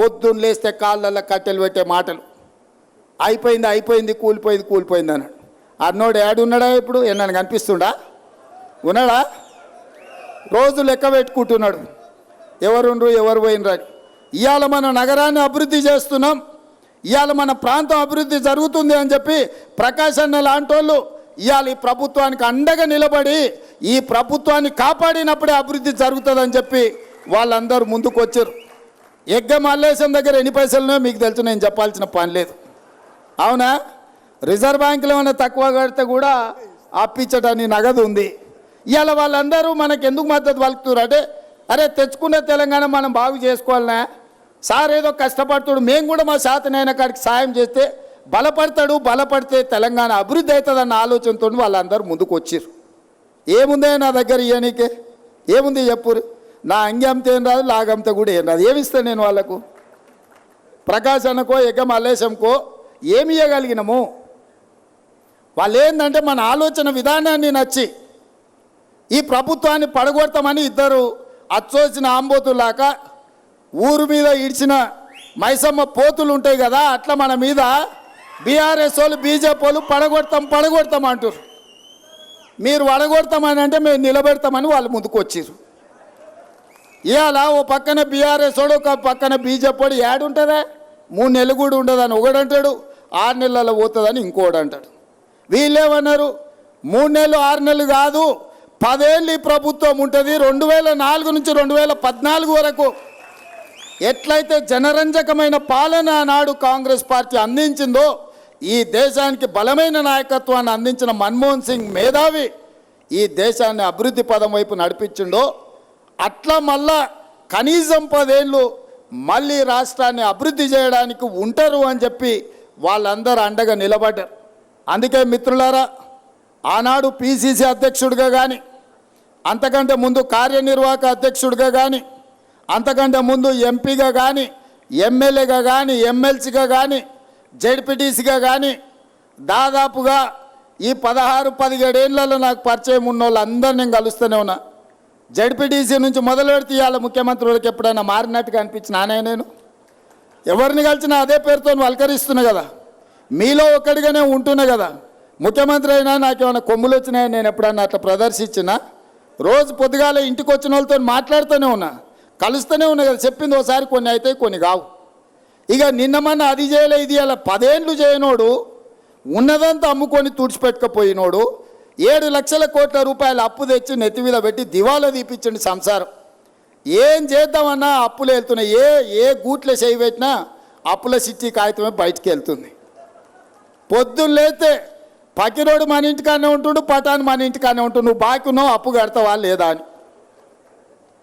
పొద్దున్న లేస్తే కాళ్ళల్లో కట్టెలు పెట్టే మాటలు. అయిపోయింది అయిపోయింది, కూలిపోయింది కూలిపోయింది అన్నాడు. అన్నోడు ఏడున్నాడా ఇప్పుడు? ఏమన్నా కనిపిస్తుండా? ఉన్నాడా? రోజు లెక్క పెట్టుకుంటున్నాడు ఎవరుండ్రు ఎవరు పోయినరు అని. ఇవాళ మన నగరాన్ని అభివృద్ధి చేస్తున్నాం, ఇవాళ మన ప్రాంతం అభివృద్ధి జరుగుతుంది అని చెప్పి ప్రకాష్ అన్న లాంటి వాళ్ళు ఇవాళ ఈ ప్రభుత్వానికి అండగా నిలబడి ఈ ప్రభుత్వాన్ని కాపాడినప్పుడే అభివృద్ధి జరుగుతుందని చెప్పి వాళ్ళందరూ ముందుకు వచ్చారు. ఎగ్గ మల్లేశం దగ్గర ఎన్ని పైసలునో మీకు తెలుసు, నేను చెప్పాల్సిన పని లేదు. అవునా? రిజర్వ్ బ్యాంకులో ఏమైనా తక్కువ కడితే కూడా అప్పించడానికి నగదు ఉంది. ఇవాళ వాళ్ళందరూ మనకు ఎందుకు మద్దతు పలుకుతారు అంటే, అరే తెచ్చుకునే తెలంగాణ మనం బాగు చేసుకోవాలనా సార్, ఏదో కష్టపడుతాడు, మేము కూడా మా శాతనైన కాడికి సాయం చేస్తే బలపడతాడు, బలపడితే తెలంగాణ అభివృద్ధి అవుతుందన్న ఆలోచనతో వాళ్ళందరూ ముందుకు వచ్చారు. ఏముందే నా దగ్గర ఇయనీకే? ఏముంది చెప్పురు? నా అంగి అమ్మితే ఏం రాదు, లాగమ్మితే కూడా ఏం రాదు. ఏమిస్తాను నేను వాళ్ళకు? ప్రకాష్ అన్నకో ఎగ్గ మల్లేశంకో ఏమి ఇవ్వగలిగినాము? వాళ్ళు ఏంటంటే మన ఆలోచన విధానాన్ని నచ్చి ఈ ప్రభుత్వాన్ని పడగొడతామని ఇద్దరు అచ్చోసిన ఆంబోతులాక ఊరు మీద ఇడిచిన మైసమ్మ పోతులు ఉంటాయి కదా, అట్లా మన మీద బీఆర్ఎస్ వాళ్ళు బీజేపీ వాళ్ళు పడగొడతాం అంటారు. మీరు పడగొడతామని అంటే మేము నిలబెడతామని వాళ్ళు ముందుకు వచ్చారు. ఇవాళ ఓ పక్కన బీఆర్ఎస్ వాడు ఒక పక్కన బీజేపీ వాడు ఏడుంటుందా? 3 నెలలు కూడా ఉండదని ఒకడంటాడు, 6 నెలల్లో పోతుందని ఇంకోడు అంటాడు. వీళ్ళేమన్నారు? 3 నెలలు 6 నెలలు కాదు, 10 ఏళ్ళు ఈ ప్రభుత్వం ఉంటుంది. 2004 నుంచి 2014 వరకు ఎట్లయితే జనరంజకమైన పాలన నాడు కాంగ్రెస్ పార్టీ అందించిందో, ఈ దేశానికి బలమైన నాయకత్వాన్ని అందించిన మన్మోహన్ సింగ్ మేధావి ఈ దేశాన్ని అభివృద్ధి పదం వైపు నడిపించిండో, అట్లా మళ్ళా కనీసం 10 ఏళ్ళు మళ్ళీ రాష్ట్రాన్ని అభివృద్ధి చేయడానికి ఉంటారు అని చెప్పి వాళ్ళందరూ అండగా నిలబడ్డారు. అందుకే మిత్రులారా, ఆనాడు పిసిసి అధ్యక్షుడిగా కానీ, అంతకంటే ముందు కార్యనిర్వాహక అధ్యక్షుడిగా కానీ, అంతకంటే ముందు ఎంపీగా కానీ, ఎమ్మెల్యేగా కానీ, ఎమ్మెల్సీగా కానీ, జెడ్పీటీసీగా కానీ దాదాపుగా ఈ 16-17 ఏళ్లలో నాకు పరిచయం ఉన్న వాళ్ళందరూ నేను కలుస్తూనే ఉన్నా. జెడ్పీటీసీ నుంచి మొదలు పెడితే ఇవాళ ముఖ్యమంత్రులకు ఎప్పుడైనా మారినట్టుగా అనిపించిన నేను ఎవరిని కలిసినా అదే పేరుతో వల్కరిస్తున్నా కదా, మీలో ఒక్కడిగానే ఉంటున్నా కదా. ముఖ్యమంత్రి అయినా నాకేమైనా కొమ్ములు వచ్చినాయని నేను ఎప్పుడన్నా అట్లా ప్రదర్శించినా? రోజు పొద్దుగాల ఇంటికి వచ్చిన వాళ్ళతో మాట్లాడుతూనే ఉన్నా, కలుస్తూనే ఉన్నా కదా. చెప్పింది ఒకసారి కొన్ని అవుతాయి, కొన్ని కావు. ఇక నిన్నమన్నా అది చేయలే ఇది అలా 10 ఏళ్ళు చేయనోడు, ఉన్నదంతా అమ్ముకొని తుడిచిపెట్టుకపోయినోడు 7 లక్షల కోట్ల రూపాయల అప్పు తెచ్చి నెత్తి మీద పెట్టి దివాలా తీపిచ్చండి సంసారం. ఏం చేద్దామన్నా అప్పులు వెళ్తున్నాయి. ఏ గూట్లో చేయి పెట్టినా అప్పుల సిట్టి కాగితమే బయటికి వెళ్తుంది. పొద్దున్న లేతే పకిరోడు మన ఇంటికానే ఉంటుండు, పటాన్ మన ఇంటికానే ఉంటుండు. నువ్వు బాకీ ఉన్నావు, అప్పు కడతావా లేదా అని.